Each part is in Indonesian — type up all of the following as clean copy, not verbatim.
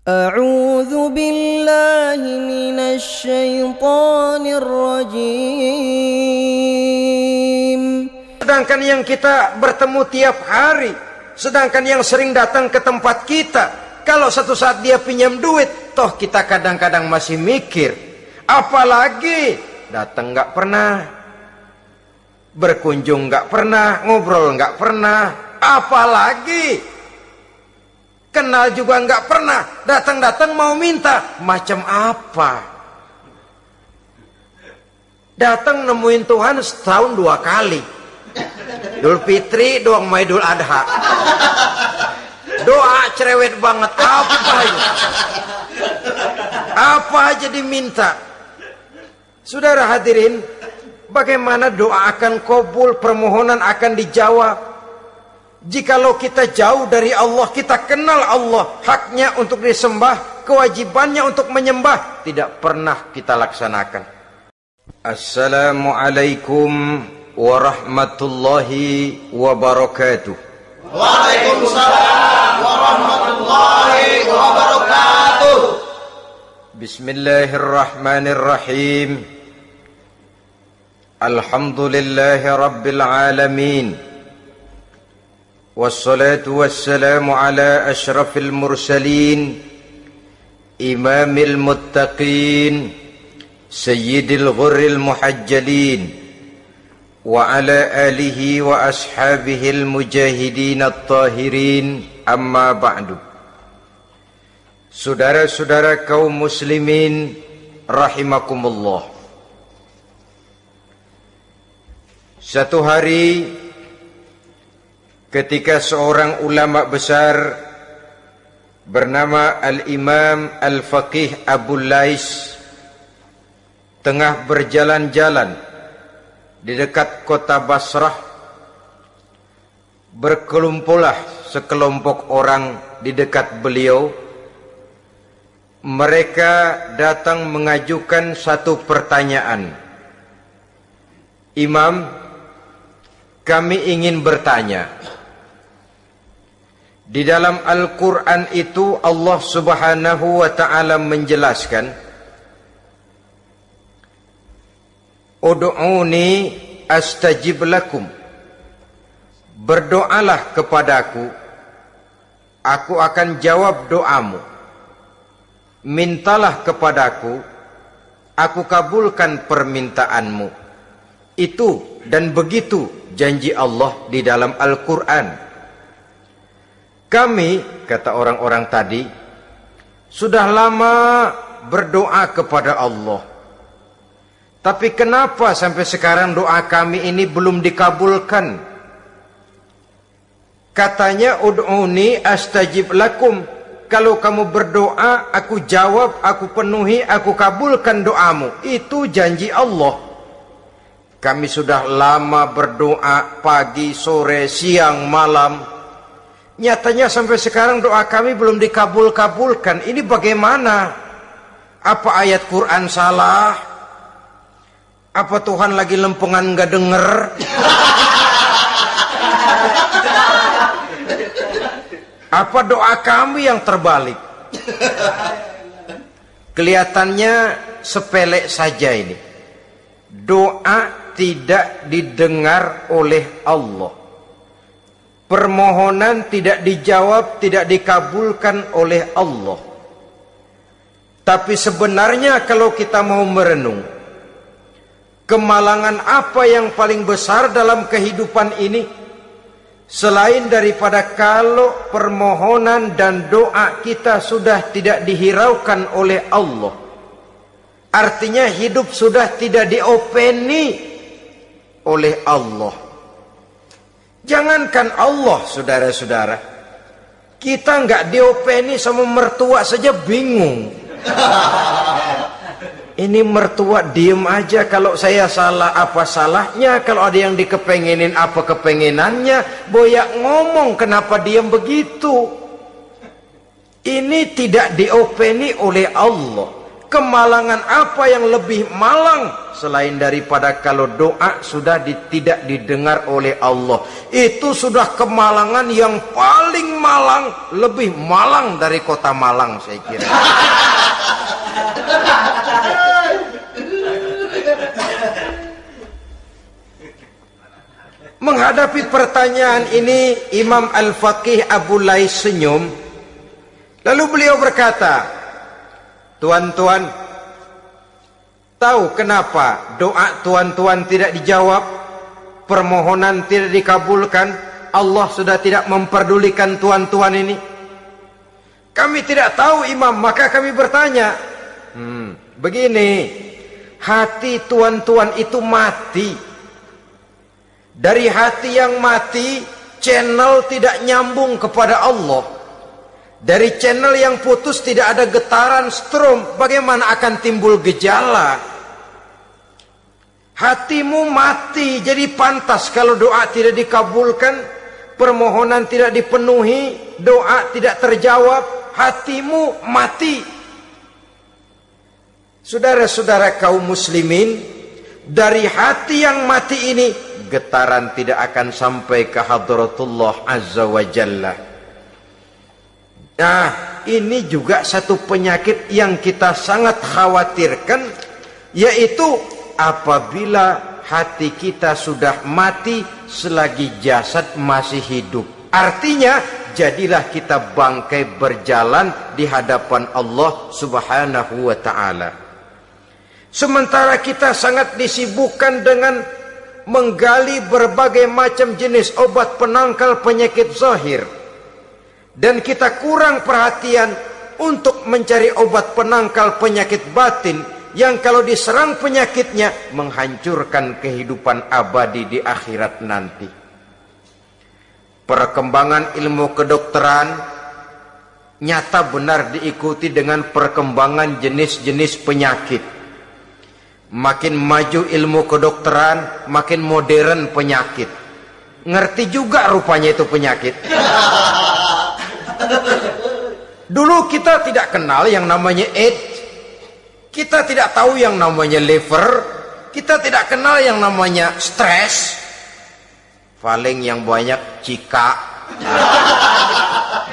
أعوذ بالله من الشيطان الرجيم. Sedangkan yang kita bertemu tiap hari, sedangkan yang sering datang ke tempat kita, kalau satu saat dia pinjam duit, toh kita kadang-kadang masih mikir, apalagi datang nggak pernah, berkunjung nggak pernah, ngobrol nggak pernah, apalagi kenal juga nggak pernah, datang-datang mau minta, macam apa? Datang nemuin Tuhan setahun 2 kali, Idul Fitri, doang Idul Adha. Doa cerewet banget, apa itu? Apa aja diminta. Saudara hadirin, bagaimana doa akan kabul, permohonan akan dijawab? Jikalau kita jauh dari Allah, kita kenal Allah, haknya untuk disembah, kewajibannya untuk menyembah, tidak pernah kita laksanakan. Assalamualaikum warahmatullahi wabarakatuh. Waalaikumsalam warahmatullahi wabarakatuh. Bismillahirrahmanirrahim. Alhamdulillahi rabbil alamin. Wassalatu wassalamu ala ashrafil mursalin, imamil muttaqin, sayyidil ghurril muhajjalin, wa ala alihi wa ashabihil mujahidin at-tahirin, amma ba'du. Saudara-saudara kaum muslimin rahimakumullah. Satu hari ketika seorang ulama besar bernama Al-Imam Al-Faqih Abu Lais tengah berjalan-jalan di dekat kota Basrah, berkelumpullah sekelompok orang di dekat beliau. Mereka datang mengajukan satu pertanyaan. Imam, kami ingin bertanya. Di dalam Al-Quran itu Allah Subhanahu wa ta'ala menjelaskan, Ud'uni astajib lakum. Berdoalah kepadaku, aku akan jawab doamu. Mintalah kepadaku, aku kabulkan permintaanmu. Itu dan begitu janji Allah di dalam Al-Quran. Kami, kata orang-orang tadi, sudah lama berdoa kepada Allah. Tapi kenapa sampai sekarang doa kami ini belum dikabulkan? Katanya, Ud'uni astajib lakum. Kalau kamu berdoa, aku jawab, aku penuhi, aku kabulkan doamu. Itu janji Allah. Kami sudah lama berdoa pagi, sore, siang, malam. Nyatanya sampai sekarang doa kami belum dikabul-kabulkan. Ini bagaimana? Apa ayat Quran salah? Apa Tuhan lagi lempengan nggak denger? Apa doa kami yang terbalik? Kelihatannya sepele saja ini. Doa tidak didengar oleh Allah. Permohonan tidak dijawab, tidak dikabulkan oleh Allah. Tapi sebenarnya kalau kita mau merenung, kemalangan apa yang paling besar dalam kehidupan ini, selain daripada kalau permohonan dan doa kita sudah tidak dihiraukan oleh Allah. Artinya hidup sudah tidak diopeni oleh Allah. Jangankan Allah, saudara-saudara, kita nggak diopeni sama mertua saja bingung. Ini mertua diem aja, kalau saya salah apa salahnya, kalau ada yang dikepengenin apa kepengenannya, boyak ngomong kenapa diem begitu. Ini tidak diopeni oleh Allah. Kemalangan apa yang lebih malang selain daripada kalau doa sudah tidak didengar oleh Allah? Itu sudah kemalangan yang paling malang, lebih malang dari kota Malang saya kira. Menghadapi pertanyaan ini, Imam Al-Faqih Abu Lais senyum. Lalu beliau berkata, tuan-tuan, tahu kenapa doa tuan-tuan tidak dijawab? Permohonan tidak dikabulkan? Allah sudah tidak memperdulikan tuan-tuan ini? Kami tidak tahu, Imam, maka kami bertanya. Begini, hati tuan-tuan itu mati. Dari hati yang mati, channel tidak nyambung kepada Allah. Dari channel yang putus tidak ada getaran strom, bagaimana akan timbul gejala? Hatimu mati, jadi pantas kalau doa tidak dikabulkan, permohonan tidak dipenuhi, doa tidak terjawab, hatimu mati. Saudara-saudara kaum muslimin, dari hati yang mati ini, getaran tidak akan sampai ke hadratullah azza wa jalla. Nah, ini juga satu penyakit yang kita sangat khawatirkan, yaitu apabila hati kita sudah mati selagi jasad masih hidup. Artinya, jadilah kita bangkai berjalan di hadapan Allah subhanahu wa ta'ala. Sementara kita sangat disibukkan dengan menggali berbagai macam jenis obat penangkal penyakit zahir, dan kita kurang perhatian untuk mencari obat penangkal penyakit batin yang kalau diserang penyakitnya menghancurkan kehidupan abadi di akhirat nanti. Perkembangan ilmu kedokteran nyata benar diikuti dengan perkembangan jenis-jenis penyakit. Makin maju ilmu kedokteran, makin modern penyakit. Ngerti juga rupanya itu penyakit. Dulu kita tidak kenal yang namanya AIDS. Kita tidak tahu yang namanya liver. Kita tidak kenal yang namanya stres. Paling yang banyak cika,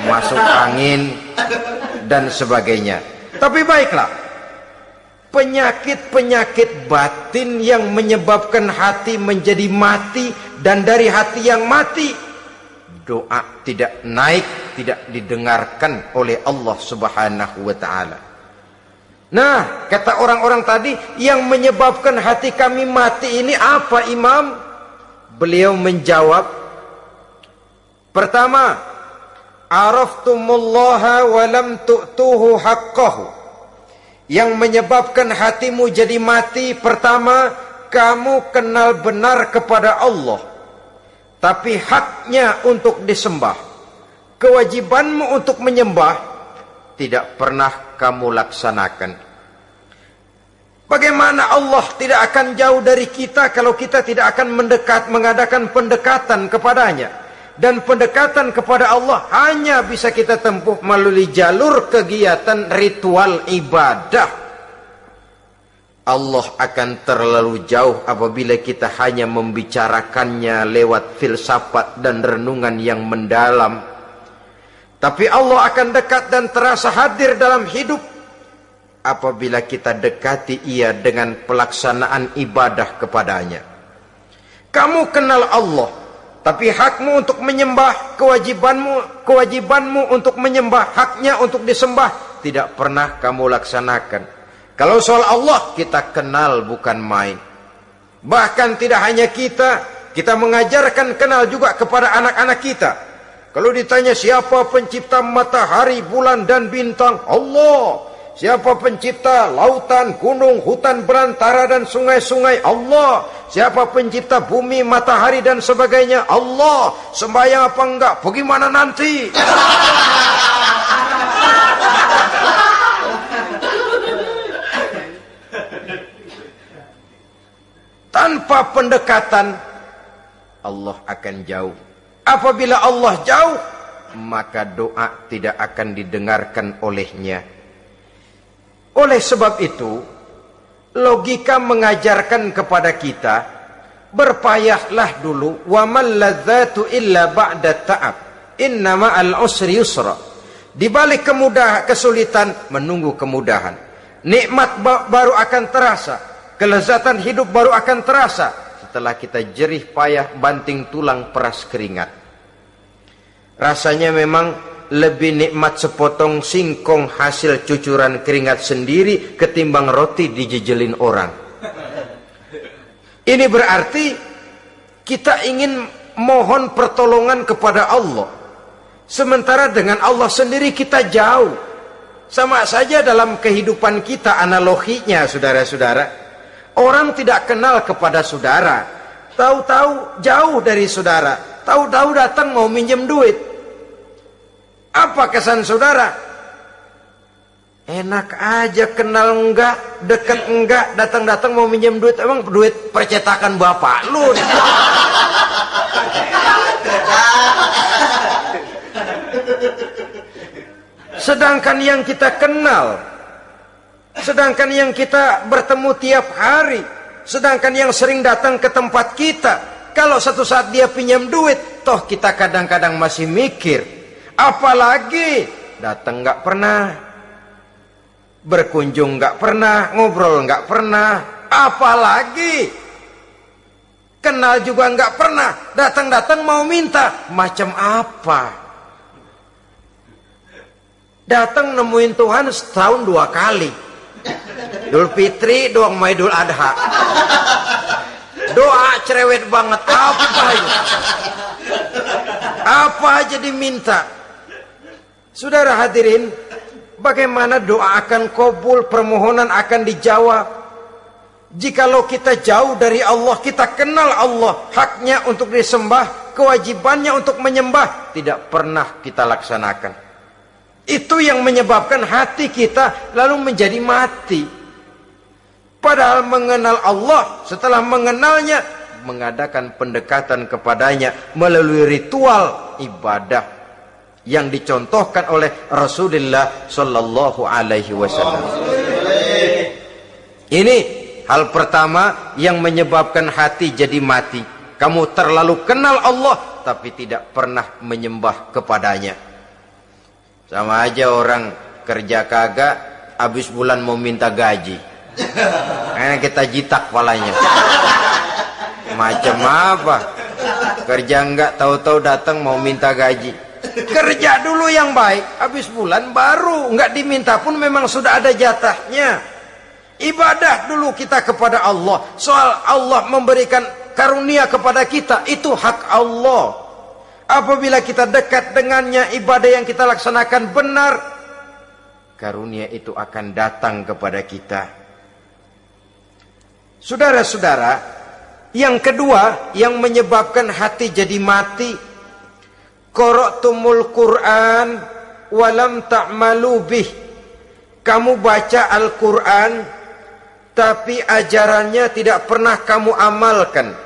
masuk angin, dan sebagainya. Tapi baiklah, penyakit-penyakit batin yang menyebabkan hati menjadi mati, dan dari hati yang mati doa tidak naik, tidak didengarkan oleh Allah subhanahu wa ta'ala. Nah, kata orang-orang tadi, yang menyebabkan hati kami mati ini apa, Imam? Beliau menjawab, pertama, araftumullaha wa lam tu'tuhu haqqahu. Yang menyebabkan hatimu jadi mati, pertama, kamu kenal benar kepada Allah, tapi haknya untuk disembah, kewajibanmu untuk menyembah, tidak pernah kamu laksanakan. Bagaimana Allah tidak akan jauh dari kita kalau kita tidak akan mengadakan pendekatan kepadanya? Dan pendekatan kepada Allah hanya bisa kita tempuh melalui jalur kegiatan ritual ibadah. Allah akan terlalu jauh apabila kita hanya membicarakannya lewat filsafat dan renungan yang mendalam. Tapi Allah akan dekat dan terasa hadir dalam hidup apabila kita dekati ia dengan pelaksanaan ibadah kepadanya. Kamu kenal Allah, tapi hakmu untuk menyembah, kewajibanmu untuk menyembah, haknya untuk disembah, tidak pernah kamu laksanakan. Kalau soal Allah, kita kenal bukan main. Bahkan tidak hanya kita mengajarkan kenal juga kepada anak-anak kita. Kalau ditanya siapa pencipta matahari, bulan dan bintang? Allah. Siapa pencipta lautan, gunung, hutan belantara dan sungai-sungai? Allah. Siapa pencipta bumi, matahari dan sebagainya? Allah. Sembahyang apa enggak? Bagaimana nanti? Tanpa pendekatan, Allah akan jauh. Apabila Allah jauh, maka doa tidak akan didengarkan olehnya. Oleh sebab itu, logika mengajarkan kepada kita, berpayahlah dulu, wa mal ladzatu illa ba'da ta'ab, innama al-usri yusra. Di balik kesulitan menunggu kemudahan. Nikmat baru akan terasa, kelezatan hidup baru akan terasa setelah kita jerih payah banting tulang peras keringat. Rasanya memang lebih nikmat sepotong singkong hasil cucuran keringat sendiri ketimbang roti dijejelin orang. Ini berarti kita ingin mohon pertolongan kepada Allah, sementara dengan Allah sendiri kita jauh. Sama saja dalam kehidupan kita analoginya, saudara-saudara. Orang tidak kenal kepada saudara, tahu-tahu jauh dari saudara, tahu-tahu datang mau minjem duit. Apa kesan saudara? Enak aja, kenal enggak, dekat enggak, datang-datang mau minjem duit. Emang duit percetakan bapak lu? Sedangkan yang kita kenal, sedangkan yang kita bertemu tiap hari, sedangkan yang sering datang ke tempat kita, kalau satu saat dia pinjam duit, toh kita kadang-kadang masih mikir, apalagi datang nggak pernah, berkunjung nggak pernah, ngobrol nggak pernah, apalagi kenal juga nggak pernah, datang-datang mau minta, macam apa? Datang nemuin Tuhan setahun 2 kali, Idul Fitri, doang sama Idul Adha. Doa cerewet banget, apa aja diminta. Saudara hadirin, bagaimana doa akan kabul, permohonan akan dijawab? Jikalau kita jauh dari Allah, kita kenal Allah, haknya untuk disembah, kewajibannya untuk menyembah, tidak pernah kita laksanakan. Itu yang menyebabkan hati kita lalu menjadi mati. Padahal mengenal Allah, setelah mengenalnya, mengadakan pendekatan kepadanya melalui ritual ibadah yang dicontohkan oleh Rasulullah Sallallahu Alaihi Wasallam. Ini hal pertama yang menyebabkan hati jadi mati. Kamu terlalu kenal Allah tapi tidak pernah menyembah kepadanya. Sama aja orang kerja kagak, habis bulan mau minta gaji, karena kita jitak palanya. Macam apa? Kerja enggak, tahu-tahu datang mau minta gaji. Kerja dulu yang baik, habis bulan baru enggak diminta pun memang sudah ada jatahnya. Ibadah dulu kita kepada Allah. Soal Allah memberikan karunia kepada kita, itu hak Allah. Apabila kita dekat dengannya, ibadah yang kita laksanakan benar, karunia itu akan datang kepada kita. Saudara-saudara, yang kedua yang menyebabkan hati jadi mati, qara'tumul Qur'an walam ta'malu bih. Kamu baca Al-Qur'an tapi ajarannya tidak pernah kamu amalkan.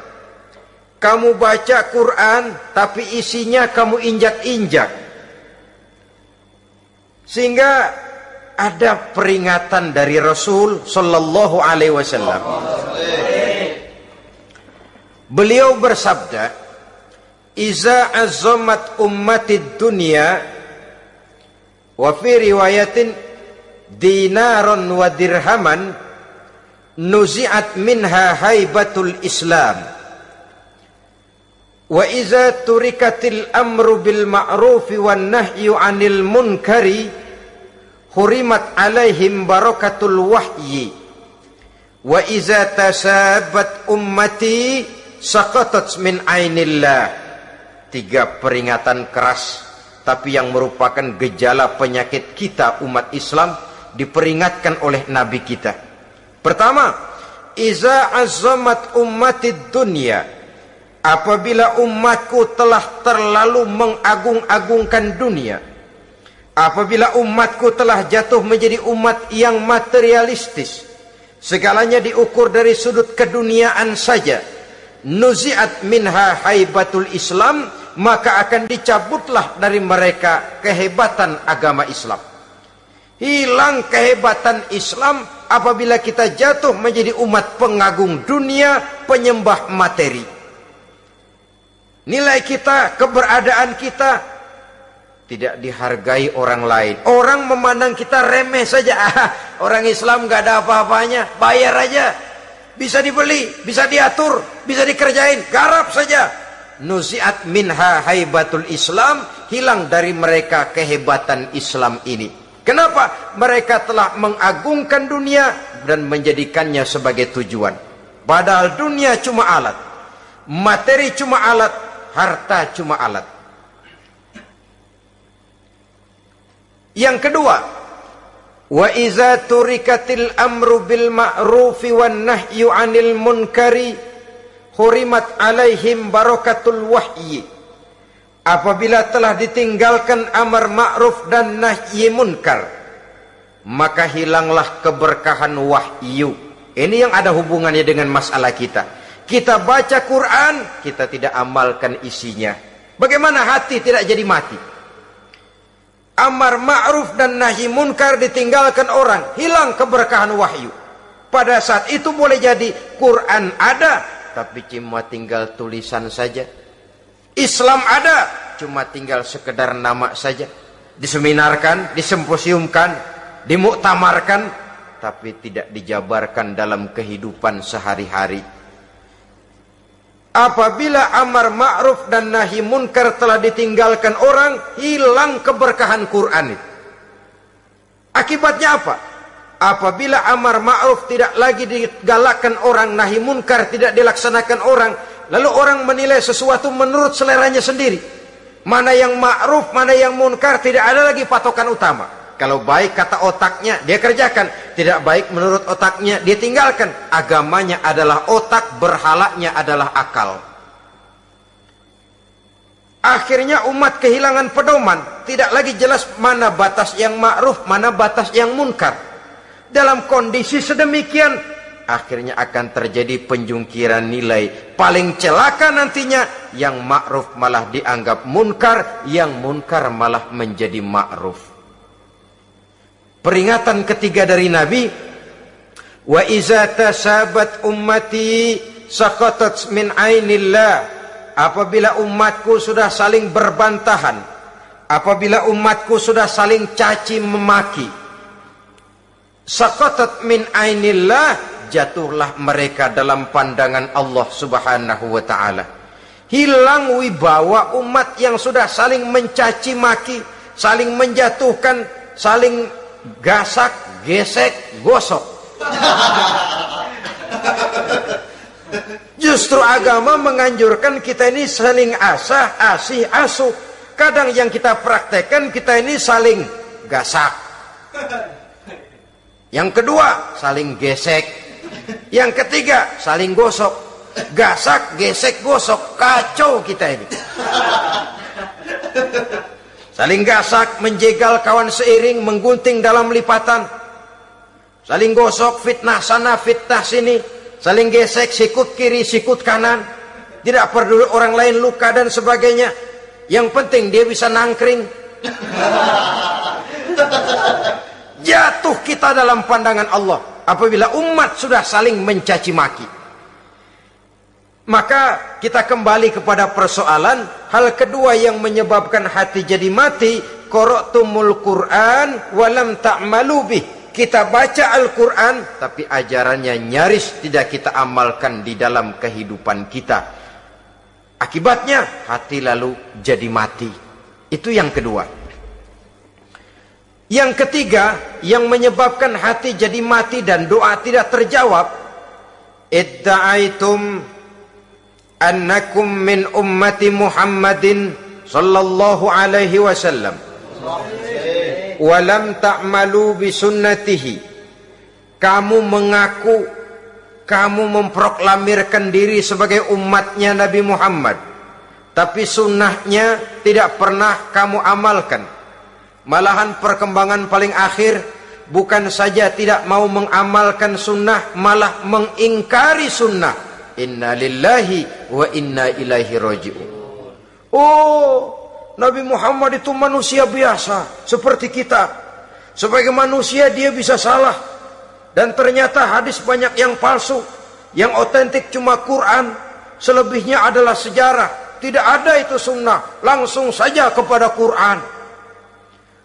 Kamu baca Quran tapi isinya kamu injak-injak. Sehingga ada peringatan dari Rasul Sallallahu Alaihi Wasallam. Beliau bersabda, "Iza azzamat ummatid dunya wa fi riwayatin dinaron wa dirhaman nuzi'at minha haibatul Islam. Wa iza turikatil amru bil ma'rufi wan nahyu 'anil munkari hurimat 'alaihim barakatul wahyi. Wa iza tasabat ummati saqatat min 'ainillah." 3 peringatan keras tapi yang merupakan gejala penyakit kita umat Islam diperingatkan oleh Nabi kita. Pertama, iza azzamat ummatid dunya. Apabila umatku telah terlalu mengagung-agungkan dunia, apabila umatku telah jatuh menjadi umat yang materialistis, segalanya diukur dari sudut keduniaan saja, nuzi'at minha haibatul Islam, maka akan dicabutlah dari mereka kehebatan agama Islam. Hilang kehebatan Islam apabila kita jatuh menjadi umat pengagung dunia, penyembah materi. Nilai kita, keberadaan kita tidak dihargai orang lain. Orang memandang kita remeh saja. Orang Islam gak ada apa-apanya, bayar aja. Bisa dibeli, bisa diatur, bisa dikerjain, garap saja. Nuzi'at minha haibatul Islam, hilang dari mereka kehebatan Islam ini. Kenapa? Mereka telah mengagungkan dunia dan menjadikannya sebagai tujuan. Padahal dunia cuma alat, materi cuma alat, harta cuma alat. Yang kedua, wa iza turikatil amru bil ma'rufi wan nahyu 'anil munkari hurimat alaihim barakatul wahyi. Apabila telah ditinggalkan amar ma'ruf dan nahi munkar, maka hilanglah keberkahan wahyu. Ini yang ada hubungannya dengan masalah kita. Kita baca Quran, kita tidak amalkan isinya. Bagaimana hati tidak jadi mati? Amar ma'ruf dan nahi munkar ditinggalkan orang, hilang keberkahan wahyu. Pada saat itu boleh jadi Quran ada, tapi cuma tinggal tulisan saja. Islam ada, cuma tinggal sekedar nama saja. Diseminarkan, disemposiumkan, dimuktamarkan, tapi tidak dijabarkan dalam kehidupan sehari-hari. Apabila amar ma'ruf dan nahi munkar telah ditinggalkan orang, hilang keberkahan Quran itu. Akibatnya apa? Apabila amar ma'ruf tidak lagi digalakkan orang, nahi munkar tidak dilaksanakan orang, lalu orang menilai sesuatu menurut seleranya sendiri. Mana yang ma'ruf, mana yang munkar, tidak ada lagi patokan utama. Kalau baik kata otaknya, dia kerjakan. Tidak baik menurut otaknya, dia tinggalkan. Agamanya adalah otak, berhalanya adalah akal. Akhirnya umat kehilangan pedoman. Tidak lagi jelas mana batas yang ma'ruf, mana batas yang munkar. Dalam kondisi sedemikian, akhirnya akan terjadi penjungkiran nilai. Paling celaka nantinya, yang ma'ruf malah dianggap munkar, yang munkar malah menjadi ma'ruf. Peringatan ketiga dari Nabi, wa iza tasabat ummati saqatat min ainillah. Apabila umatku sudah saling berbantahan, apabila umatku sudah saling caci memaki, saqatat min ainillah, jatuhlah mereka dalam pandangan Allah Subhanahu wa taala. Hilang wibawa umat yang sudah saling mencaci maki, saling menjatuhkan, saling gasak, gesek, gosok. Justru agama menganjurkan kita ini saling asah, asih, asuh. Kadang yang kita praktekkan, kita ini saling gasak. Yang kedua, saling gesek. Yang ketiga, saling gosok. Gasak, gesek, gosok. Kacau kita ini. Saling gasak, menjegal kawan seiring, menggunting dalam lipatan. Saling gosok, fitnah sana, fitnah sini. Saling gesek, sikut kiri, sikut kanan. Tidak peduli orang lain luka dan sebagainya. Yang penting dia bisa nangkring. Jatuh kita dalam pandangan Allah apabila umat sudah saling mencaci maki. Maka kita kembali kepada persoalan, hal kedua yang menyebabkan hati jadi mati, qara'tumul Qur'an walam ta'malu bih. Kita baca Al-Quran, tapi ajarannya nyaris tidak kita amalkan di dalam kehidupan kita. Akibatnya hati lalu jadi mati. Itu yang kedua. Yang ketiga, yang menyebabkan hati jadi mati dan doa tidak terjawab, idda'aitum annakum min ummati Muhammadin sallallahu alaihi wasallam walam ta'malu bisunnatihi. Kamu mengaku, kamu memproklamirkan diri sebagai umatnya Nabi Muhammad, tapi sunnahnya tidak pernah kamu amalkan. Malahan perkembangan paling akhir, bukan saja tidak mau mengamalkan sunnah, malah mengingkari sunnah. Inna lillahi wa inna ilaihi raji'un. Oh, Nabi Muhammad itu manusia biasa seperti kita. Sebagai manusia dia bisa salah. Dan ternyata hadis banyak yang palsu. Yang otentik cuma Quran. Selebihnya adalah sejarah. Tidak ada itu sunnah. Langsung saja kepada Quran.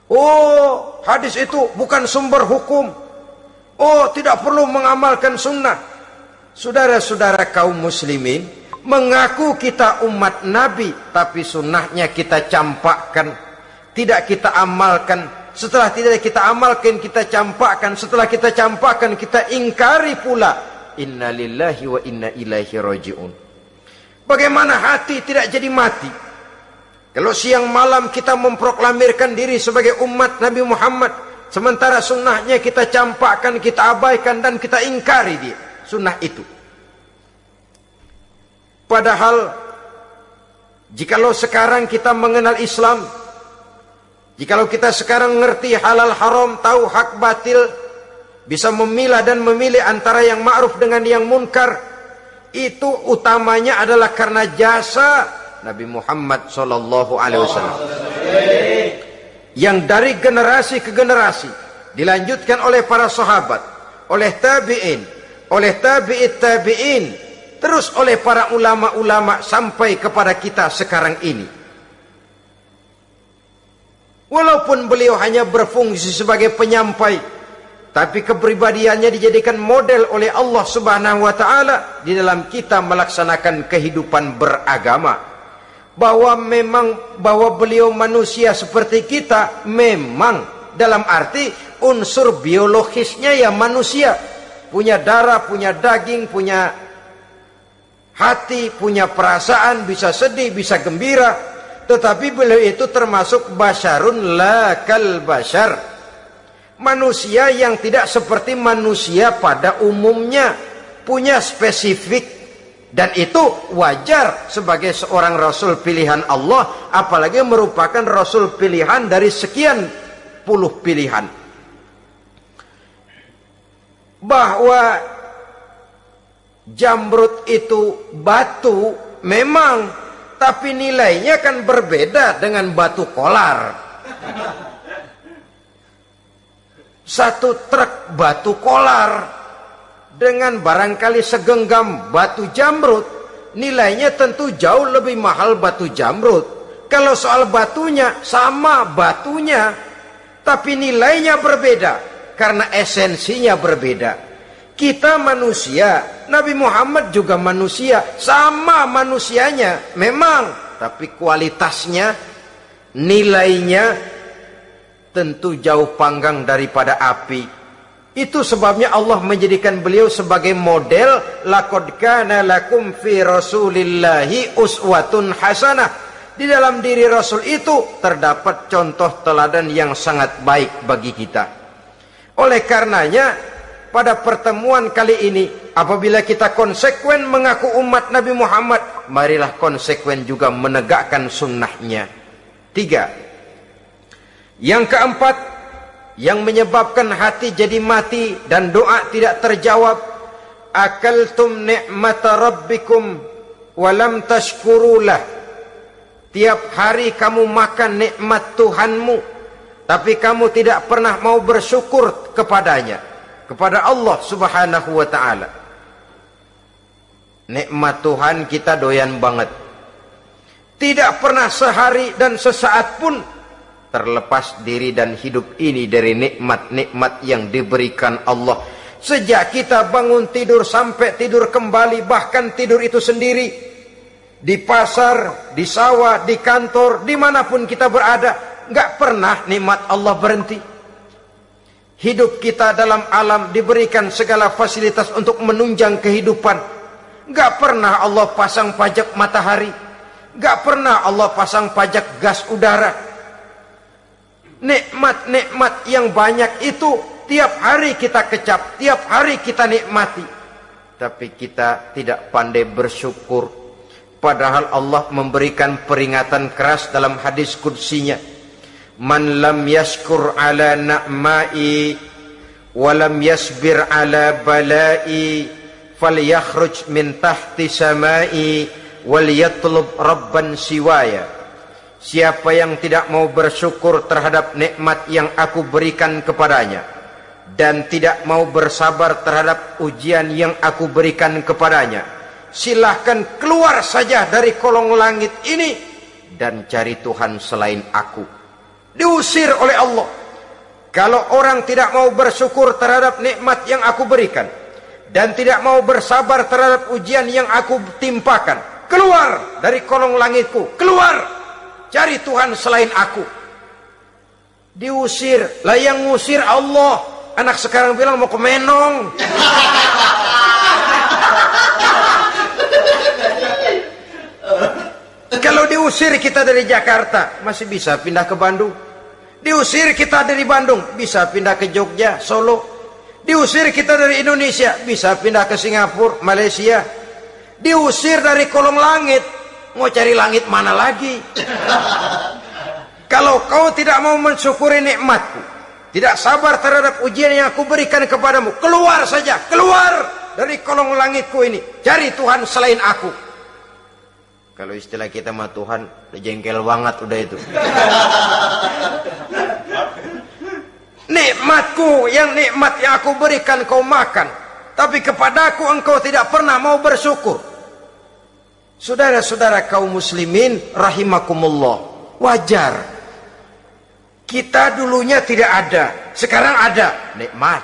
Oh, hadis itu bukan sumber hukum. Oh, tidak perlu mengamalkan sunnah. Saudara-saudara kaum muslimin, mengaku kita umat Nabi, tapi sunnahnya kita campakkan. Tidak kita amalkan. Setelah tidak kita amalkan, kita campakkan. Setelah kita campakkan, kita ingkari pula. Inna lillahi wa inna ilaihi raji'un. Bagaimana hati tidak jadi mati? Kalau siang malam kita memproklamirkan diri sebagai umat Nabi Muhammad, sementara sunnahnya kita campakkan, kita abaikan, dan kita ingkari dia, sunnah itu. Padahal, jikalau sekarang kita mengenal Islam, jikalau kita sekarang ngerti halal haram, tahu hak batil, bisa memilah dan memilih antara yang ma'ruf dengan yang munkar, itu utamanya adalah karena jasa Nabi Muhammad SAW, yang dari generasi ke generasi dilanjutkan oleh para sahabat, oleh tabi'in, oleh tabi'it tabi'in, terus oleh para ulama-ulama sampai kepada kita sekarang ini. Walaupun beliau hanya berfungsi sebagai penyampai, tapi kepribadiannya dijadikan model oleh Allah Subhanahu wa taala di dalam kita melaksanakan kehidupan beragama. Bahwa beliau manusia seperti kita, memang dalam arti unsur biologisnya ya manusia, punya darah, punya daging, punya hati, punya perasaan, bisa sedih, bisa gembira, tetapi beliau itu termasuk basyarun la kal basyar, manusia yang tidak seperti manusia pada umumnya, punya spesifik. Dan itu wajar sebagai seorang Rasul pilihan Allah, apalagi merupakan Rasul pilihan dari sekian puluh pilihan. Bahwa jamrud itu batu memang, tapi nilainya kan berbeda dengan batu kolar. Satu truk batu kolar dengan barangkali segenggam batu jamrud, nilainya tentu jauh lebih mahal batu jamrud. Kalau soal batunya, sama batunya, tapi nilainya berbeda karena esensinya berbeda. Kita manusia, Nabi Muhammad juga manusia, sama manusianya memang, tapi kualitasnya, nilainya tentu jauh panggang daripada api. Itu sebabnya Allah menjadikan beliau sebagai model. Laqad kana lakum fi rasulillahi uswatun hasanah. Di dalam diri Rasul itu terdapat contoh teladan yang sangat baik bagi kita. Oleh karenanya, pada pertemuan kali ini, apabila kita konsekuen mengaku umat Nabi Muhammad, marilah konsekuen juga menegakkan sunnahnya. 3. Yang keempat, yang menyebabkan hati jadi mati dan doa tidak terjawab, akaltum ni'mata rabbikum walam tashkurulah. Tiap hari kamu makan nikmat Tuhanmu, tapi kamu tidak pernah mau bersyukur kepadanya, kepada Allah Subhanahu wa ta'ala. Nikmat Tuhan kita doyan banget, tidak pernah sehari dan sesaat pun terlepas diri dan hidup ini dari nikmat-nikmat yang diberikan Allah. Sejak kita bangun tidur sampai tidur kembali, bahkan tidur itu sendiri, di pasar, di sawah, di kantor, dimanapun kita berada, nggak pernah nikmat Allah berhenti. Hidup kita dalam alam diberikan segala fasilitas untuk menunjang kehidupan. Nggak pernah Allah pasang pajak matahari, nggak pernah Allah pasang pajak gas udara. Nikmat-nikmat yang banyak itu tiap hari kita kecap, tiap hari kita nikmati, tapi kita tidak pandai bersyukur. Padahal Allah memberikan peringatan keras dalam hadis qudsinya, man lam yashkur ala na'mai wa lam yasbir ala balai falyakhruj min tahti samai wal yatlub rabban siwaya. Siapa yang tidak mau bersyukur terhadap nikmat yang aku berikan kepadanya dan tidak mau bersabar terhadap ujian yang aku berikan kepadanya, silahkan keluar saja dari kolong langit ini dan cari Tuhan selain aku. Diusir oleh Allah. Kalau orang tidak mau bersyukur terhadap nikmat yang aku berikan dan tidak mau bersabar terhadap ujian yang aku timpakan, keluar dari kolong langitku, keluar, cari Tuhan selain aku. Diusir. Lah yang ngusir Allah. Anak sekarang bilang mau ke Menong. Kalau diusir kita dari Jakarta, masih bisa pindah ke Bandung. Diusir kita dari Bandung, bisa pindah ke Jogja, Solo. Diusir kita dari Indonesia, bisa pindah ke Singapura, Malaysia. Diusir dari kolong langit, mau cari langit mana lagi? Kalau kau tidak mau mensyukuri nikmatku, tidak sabar terhadap ujian yang aku berikan kepadamu, keluar saja, keluar dari kolong langitku ini, cari Tuhan selain aku. Kalau istilah kita mah Tuhan, udah jengkel banget udah itu. Nikmatku, nikmat yang aku berikan kau makan, tapi kepadaku engkau tidak pernah mau bersyukur. Saudara-saudara kaum muslimin rahimakumullah, wajar. Kita dulunya tidak ada, sekarang ada nikmat.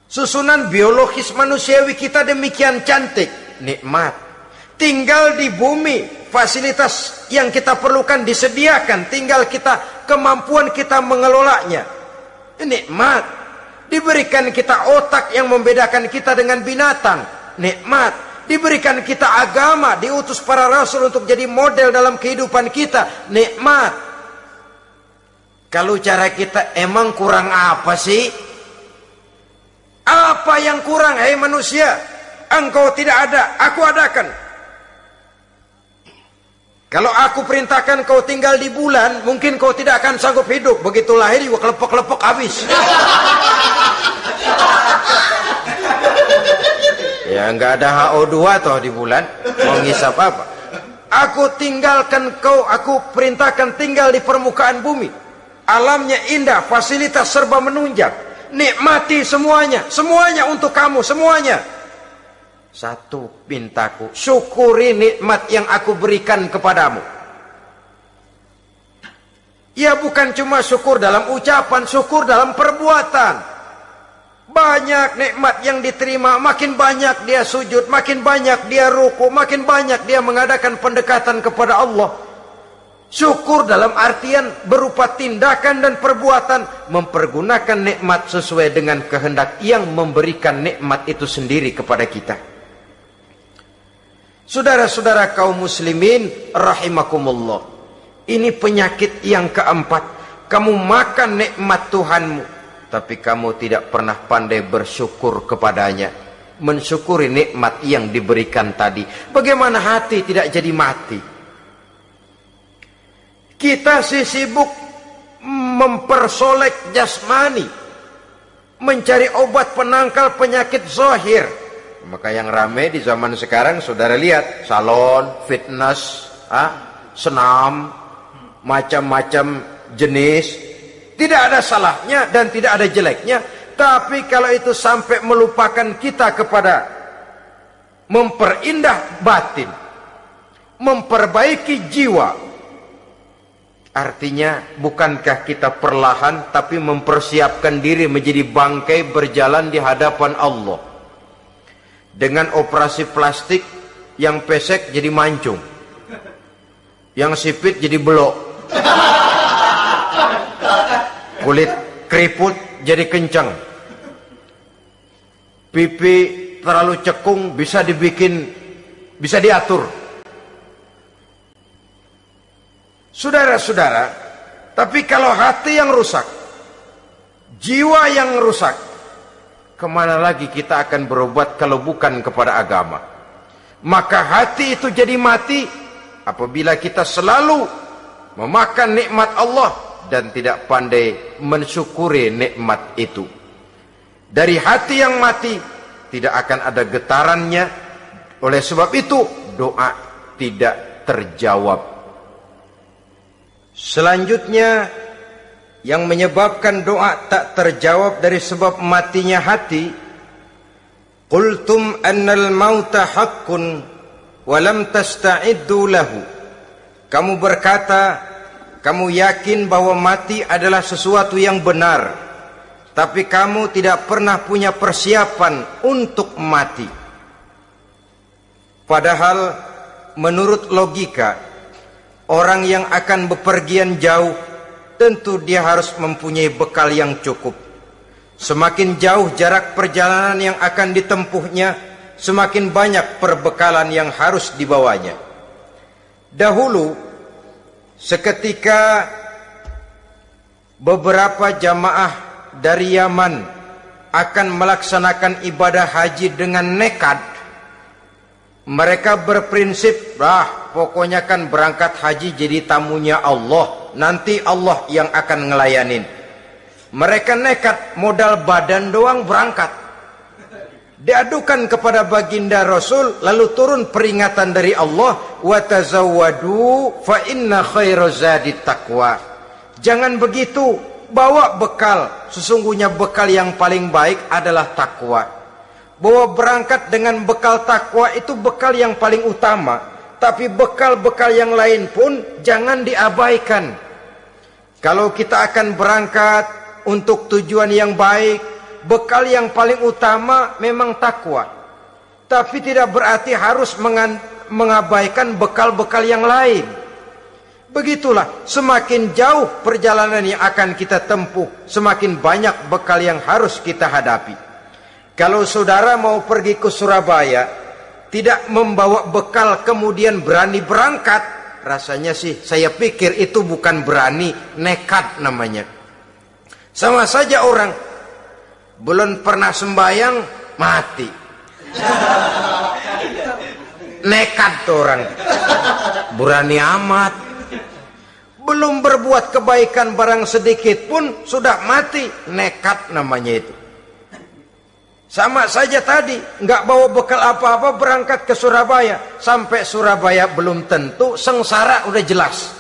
Susunan biologis manusiawi kita demikian cantik, nikmat. Tinggal di bumi, fasilitas yang kita perlukan disediakan, tinggal kemampuan kita mengelolanya. Nikmat. Diberikan kita otak yang membedakan kita dengan binatang, nikmat. Diberikan kita agama, diutus para rasul untuk jadi model dalam kehidupan kita, nikmat. Kalau cara kita emang kurang apa sih? Apa yang kurang, hai manusia? Engkau tidak ada, aku adakan. Kalau aku perintahkan kau tinggal di bulan, mungkin kau tidak akan sanggup hidup. Begitu lahir juga kelepek-kelepek habis. Ya nggak ada HO2 toh di bulan. Mau ngisap apa? Aku tinggalkan kau, aku perintahkan tinggal di permukaan bumi. Alamnya indah, fasilitas serba menunjang. Nikmati semuanya, semuanya untuk kamu, semuanya. Satu pintaku, syukuri nikmat yang aku berikan kepadamu. Ya bukan cuma syukur dalam ucapan, syukur dalam perbuatan. Banyak nikmat yang diterima, makin banyak dia sujud, makin banyak dia ruku, makin banyak dia mengadakan pendekatan kepada Allah. Syukur dalam artian berupa tindakan dan perbuatan, mempergunakan nikmat sesuai dengan kehendak yang memberikan nikmat itu sendiri kepada kita. Saudara-saudara kaum muslimin rahimakumullah, ini penyakit yang keempat. Kamu makan nikmat Tuhanmu, tapi kamu tidak pernah pandai bersyukur kepadanya, mensyukuri nikmat yang diberikan tadi. Bagaimana hati tidak jadi mati? Kita sibuk mempersolek jasmani, mencari obat penangkal penyakit zahir. Maka yang ramai di zaman sekarang, saudara lihat, salon, fitness, senam, macam-macam jenis. Tidak ada salahnya dan tidak ada jeleknya. Tapi kalau itu sampai melupakan kita kepada memperindah batin, memperbaiki jiwa, artinya bukankah kita perlahan tapi mempersiapkan diri menjadi bangkai berjalan di hadapan Allah. Dengan operasi plastik, yang pesek jadi mancung, yang sipit jadi belok, kulit keriput jadi kencang, pipi terlalu cekung bisa diatur. Saudara-saudara, tapi kalau hati yang rusak, jiwa yang rusak, kemana lagi kita akan berobat kalau bukan kepada agama? Maka hati itu jadi mati apabila kita selalu memakan nikmat Allah dan tidak pandai mensyukuri nikmat itu. Dari hati yang mati tidak akan ada getarannya. Oleh sebab itu doa tidak terjawab. Selanjutnya yang menyebabkan doa tak terjawab dari sebab matinya hati, qultum annal mauta haqqun wa lam tasta'iddu lahu. Kamu berkata, kamu yakin bahwa mati adalah sesuatu yang benar, tapi kamu tidak pernah punya persiapan untuk mati. Padahal menurut logika, orang yang akan bepergian jauh tentu dia harus mempunyai bekal yang cukup. Semakin jauh jarak perjalanan yang akan ditempuhnya, semakin banyak perbekalan yang harus dibawanya. Dahulu, seketika beberapa jamaah dari Yaman akan melaksanakan ibadah haji dengan nekat, mereka berprinsip, pokoknya kan berangkat haji jadi tamunya Allah, nanti Allah yang akan ngelayanin. Mereka nekat, modal badan doang berangkat. Diadukan kepada baginda Rasul, lalu turun peringatan dari Allah, wa tazawwadu fa inna khairaz zadi taqwa. Jangan begitu, bawa bekal, sesungguhnya bekal yang paling baik adalah takwa. Bahwa berangkat dengan bekal takwa itu bekal yang paling utama, tapi bekal-bekal yang lain pun jangan diabaikan. Kalau kita akan berangkat untuk tujuan yang baik, bekal yang paling utama memang takwa, tapi tidak berarti harus mengabaikan bekal-bekal yang lain. Begitulah, semakin jauh perjalanan yang akan kita tempuh, semakin banyak bekal yang harus kita hadapi. Kalau saudara mau pergi ke Surabaya, tidak membawa bekal kemudian berani berangkat, rasanya sih saya pikir itu bukan berani, nekat namanya. Sama saja orang belum pernah sembahyang mati, nekat tuh orang, berani amat. Belum berbuat kebaikan barang sedikit pun sudah mati, nekat namanya itu. Sama saja tadi, nggak bawa bekal apa-apa berangkat ke Surabaya. Sampai Surabaya belum tentu, sengsara udah jelas.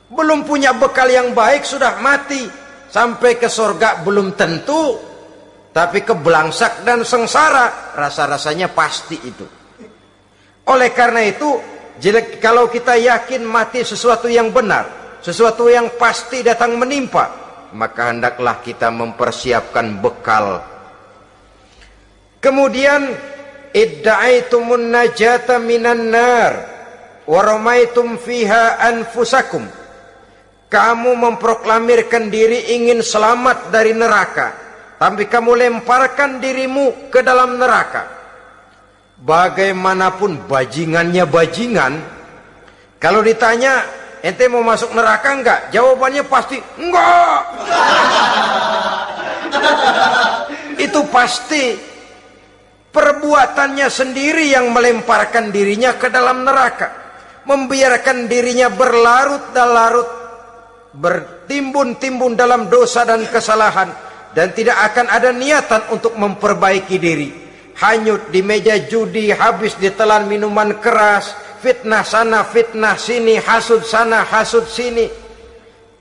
Belum punya bekal yang baik sudah mati. Sampai ke surga belum tentu, tapi kebelangsak dan sengsara rasa-rasanya pasti itu. Oleh karena itu, kalau kita yakin mati sesuatu yang benar, sesuatu yang pasti datang menimpa, maka hendaklah kita mempersiapkan bekal. Kemudian idda'aitumun najata minan nar wa ramaitum fiha anfusakum. Kamu memproklamirkan diri ingin selamat dari neraka, tapi kamu lemparkan dirimu ke dalam neraka. Bagaimanapun bajingannya bajingan, kalau ditanya ente mau masuk neraka enggak? Jawabannya pasti enggak. Itu pasti. Perbuatannya sendiri yang melemparkan dirinya ke dalam neraka, membiarkan dirinya berlarut-larut, bertimbun-timbun dalam dosa dan kesalahan, dan tidak akan ada niatan untuk memperbaiki diri. Hanyut di meja judi, habis ditelan minuman keras, fitnah sana fitnah sini, hasud sana hasud sini.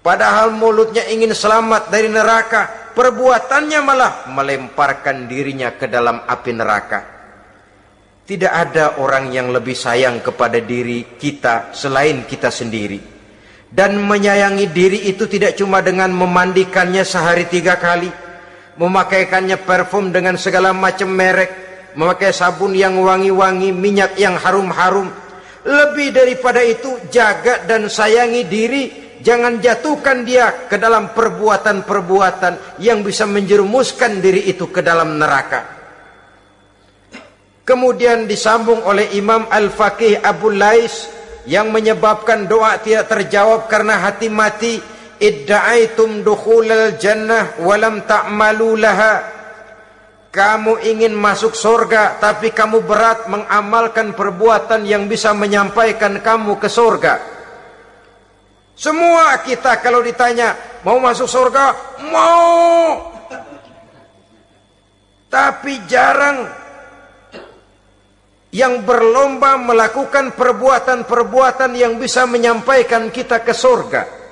Padahal mulutnya ingin selamat dari neraka, perbuatannya malah melemparkan dirinya ke dalam api neraka. Tidak ada orang yang lebih sayang kepada diri kita selain kita sendiri. Dan menyayangi diri itu tidak cuma dengan memandikannya sehari 3 kali, memakaikannya parfum dengan segala macam merek, memakai sabun yang wangi-wangi, minyak yang harum-harum. Lebih daripada itu, jaga dan sayangi diri. Jangan jatuhkan dia ke dalam perbuatan-perbuatan yang bisa menjerumuskan diri itu ke dalam neraka. Kemudian disambung oleh Imam Al-Faqih Abu Lais yang menyebabkan doa tidak terjawab karena hati mati. Idda'aitum dukhulal jannah walam ta'malu laha. Kamu ingin masuk surga, tapi kamu berat mengamalkan perbuatan yang bisa menyampaikan kamu ke surga. Semua kita kalau ditanya mau masuk surga, mau. Tapi jarang yang berlomba melakukan perbuatan-perbuatan yang bisa menyampaikan kita ke surga.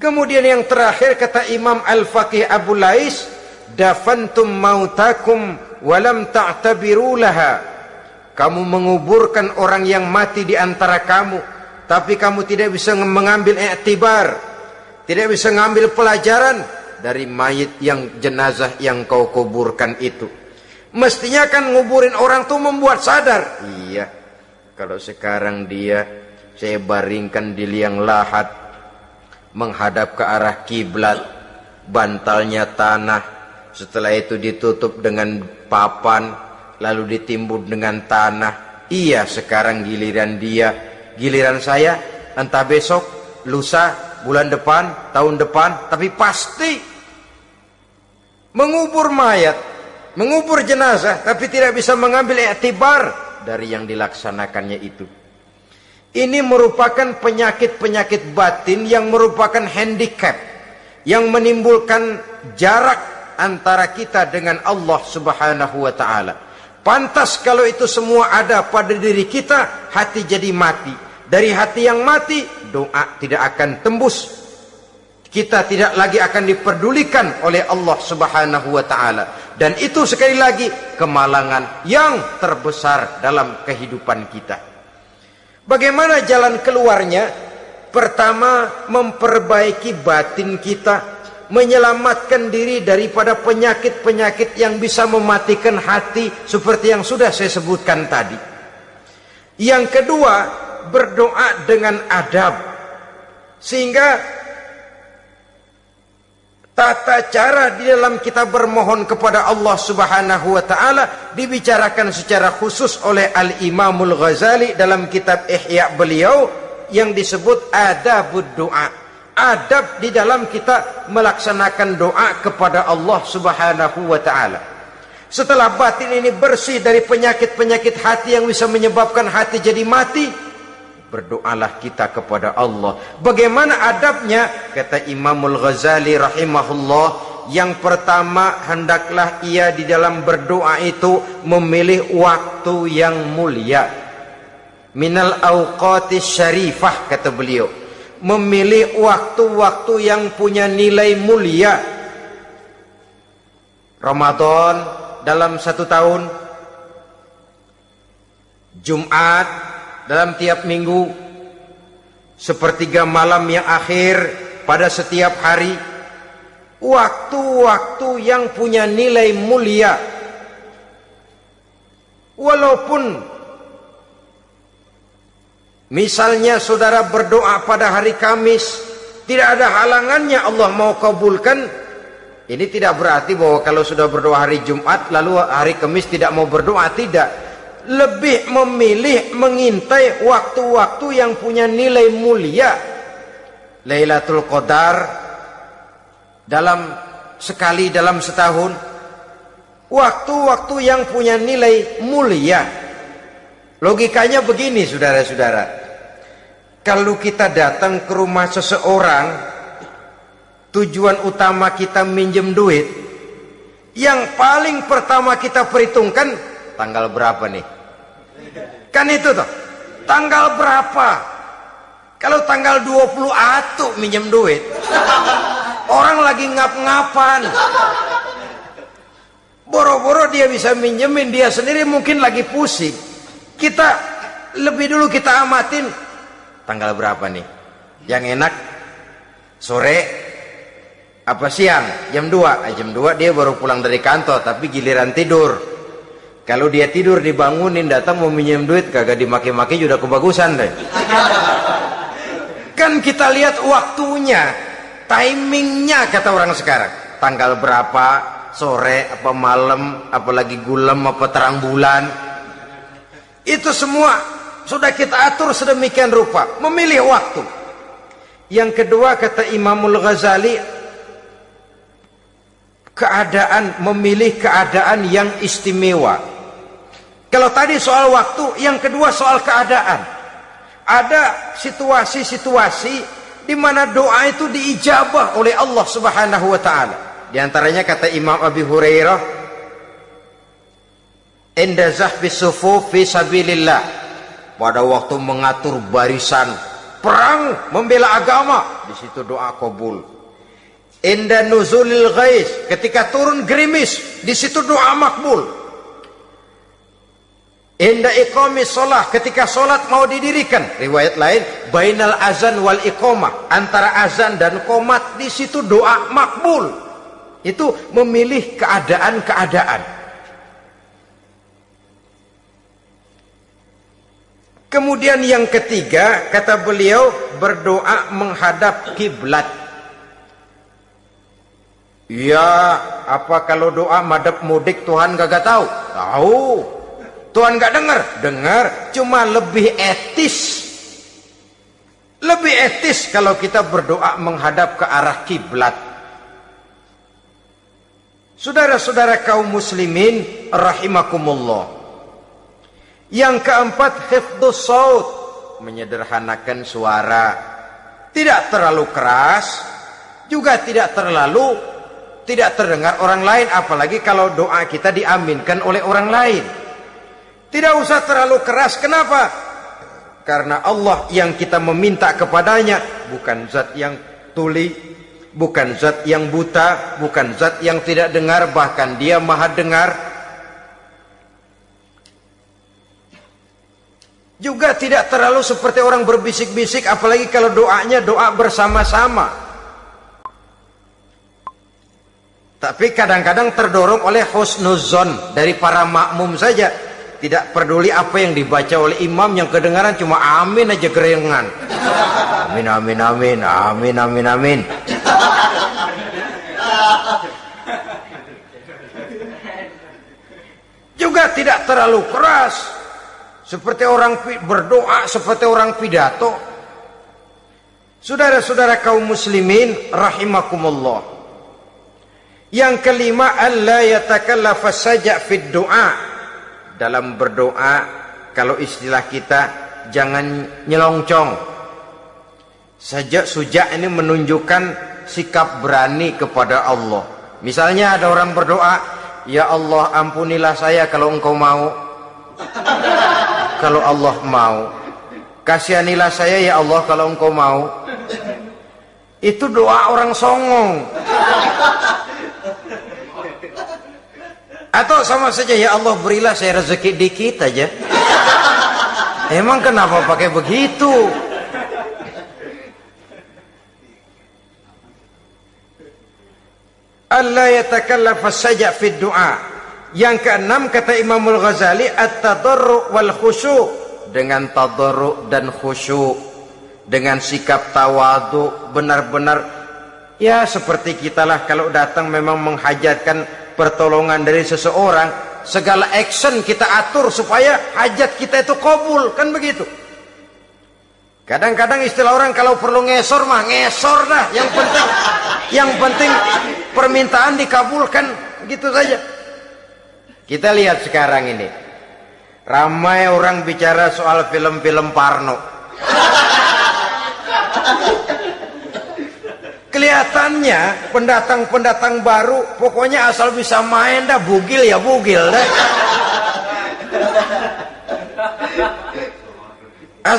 Kemudian yang terakhir kata Imam Al-Faqih Abu Lais, dafantum mautakum walam ta'tabiru laha. Kamu menguburkan orang yang mati di antara kamu, tapi kamu tidak bisa mengambil iktibar, tidak bisa mengambil pelajaran dari mayit yang jenazah yang kau kuburkan itu. Mestinya kan nguburin orang tuh membuat sadar. Iya, kalau sekarang dia saya baringkan di liang lahat, menghadap ke arah kiblat, bantalnya tanah, setelah itu ditutup dengan papan, lalu ditimbun dengan tanah. Iya, sekarang giliran dia, giliran saya, entah besok, lusa, bulan depan, tahun depan, tapi pasti mengubur mayat, mengubur jenazah, tapi tidak bisa mengambil iktibar dari yang dilaksanakannya itu. Ini merupakan penyakit-penyakit batin yang merupakan handicap, yang menimbulkan jarak antara kita dengan Allah Subhanahu wa ta'ala. Pantas kalau itu semua ada pada diri kita, hati jadi mati. Dari hati yang mati, doa tidak akan tembus. Kita tidak lagi akan diperdulikan oleh Allah Subhanahu wa ta'ala. Dan itu sekali lagi kemalangan yang terbesar dalam kehidupan kita. Bagaimana jalan keluarnya? Pertama, memperbaiki batin kita, menyelamatkan diri daripada penyakit-penyakit yang bisa mematikan hati seperti yang sudah saya sebutkan tadi. Yang kedua, berdoa dengan adab, sehingga tata cara di dalam kita bermohon kepada Allah Subhanahu wa ta'ala dibicarakan secara khusus oleh Al-Imamul Ghazali dalam kitab Ihya beliau yang disebut adabud doa. Adab di dalam kita melaksanakan doa kepada Allah Subhanahu wa ta'ala. Setelah batin ini bersih dari penyakit-penyakit hati yang bisa menyebabkan hati jadi mati, berdoalah kita kepada Allah. Bagaimana adabnya? Kata Imamul Ghazali rahimahullah, yang pertama hendaklah ia di dalam berdoa itu memilih waktu yang mulia. Minal awqatis syarifah, kata beliau. Memilih waktu-waktu yang punya nilai mulia. Ramadan dalam 1 tahun, Jumat dalam tiap minggu, sepertiga malam yang akhir pada setiap hari. Waktu-waktu yang punya nilai mulia. Walaupun misalnya saudara berdoa pada hari Kamis, tidak ada halangannya Allah mau kabulkan. Ini tidak berarti bahwa kalau sudah berdoa hari Jumat lalu hari Kamis tidak mau berdoa, tidak. Lebih memilih mengintai waktu-waktu yang punya nilai mulia. Lailatul Qadar sekali dalam setahun. Waktu-waktu yang punya nilai mulia. Logikanya begini, saudara-saudara. Kalau kita datang ke rumah seseorang, tujuan utama kita minjem duit, yang paling pertama kita perhitungkan tanggal berapa nih? Kan itu toh, tanggal berapa? Kalau tanggal 20 atuh minjem duit, orang lagi ngap-ngapan, boro-boro dia bisa minjemin, dia sendiri mungkin lagi pusing. Kita lebih dulu kita amatin tanggal berapa nih? Yang enak sore apa siang? Jam 2. Jam 2 dia baru pulang dari kantor, tapi giliran tidur. Kalau dia tidur dibangunin, datang mau minjem duit, kagak dimaki-maki sudah kebagusan deh. Kan kita lihat waktunya, timingnya kata orang sekarang. Tanggal berapa, sore apa malam, apalagi gulem apa terang bulan. Itu semua sudah kita atur sedemikian rupa, memilih waktu. Yang kedua kata Imamul Ghazali, memilih keadaan yang istimewa. Kalau tadi soal waktu, yang kedua soal keadaan. Ada situasi-situasi di mana doa itu diijabah oleh Allah Subhanahu wa ta'ala. Di antaranya kata Imam Abi Hurairah, inda zahbis sufuf fi sabilillah, pada waktu mengatur barisan perang membela agama, di situ doa kabul. Inda nuzulil ghais, ketika turun gerimis, di situ doa makbul. Inda iqamis shalah, ketika salat mau didirikan, riwayat lain bainal azan wal iqamah, antara azan dan qomat, di situ doa makbul. Itu memilih keadaan-keadaan. Kemudian yang ketiga, kata beliau, berdoa menghadap kiblat. Ya, apa kalau doa madhab mudik Tuhan gak tahu? Tahu. Tuhan gak dengar? Dengar. Cuma lebih etis. Lebih etis kalau kita berdoa menghadap ke arah kiblat. Saudara-saudara kaum muslimin rahimakumullah. Yang keempat, hifdzus shaut, menyederhanakan suara. Tidak terlalu keras, juga tidak terdengar orang lain, apalagi kalau doa kita diaminkan oleh orang lain. Tidak usah terlalu keras. Kenapa? Karena Allah yang kita meminta kepadanya bukan zat yang tuli, bukan zat yang buta, bukan zat yang tidak dengar, bahkan Dia Maha dengar. Juga tidak terlalu seperti orang berbisik-bisik, apalagi kalau doanya doa bersama-sama. Tapi kadang-kadang terdorong oleh husnuzon dari para makmum saja. Tidak peduli apa yang dibaca oleh imam, yang kedengaran cuma amin aja gerengan. Amin, amin, amin, amin, amin, amin. Juga tidak terlalu keras, seperti orang berdoa, seperti orang pidato. Saudara-saudara kaum muslimin rahimakumullah. Yang kelima, alla yatakallafa saja' fid du'a. Dalam berdoa, kalau istilah kita, jangan nyelongcong. Sajak sujak ini menunjukkan sikap berani kepada Allah. Misalnya ada orang berdoa, ya Allah ampunilah saya kalau engkau mau. Kalau Allah mau. Kasihanilah saya ya Allah kalau engkau mau. Itu doa orang songong. Atau sama saja, ya Allah berilah saya rezeki dikit aja. Emang kenapa pakai begitu? Allah yatakallafa saja fid du'a. Yang keenam, kata Imamul Ghazali, at-tadarru' wal khusyu', dengan tadarru' dan khusyuk, dengan sikap tawadu, benar-benar ya seperti kita lah kalau datang memang menghajatkan pertolongan dari seseorang, segala action kita atur supaya hajat kita itu kabul, kan begitu. Kadang-kadang istilah orang kalau perlu ngesor mah ngesor dah, yang penting permintaan dikabulkan, gitu saja. Kita lihat sekarang ini, ramai orang bicara soal film-film Parno. Kelihatannya pendatang-pendatang baru, pokoknya asal bisa main dah, bugil ya bugil dah.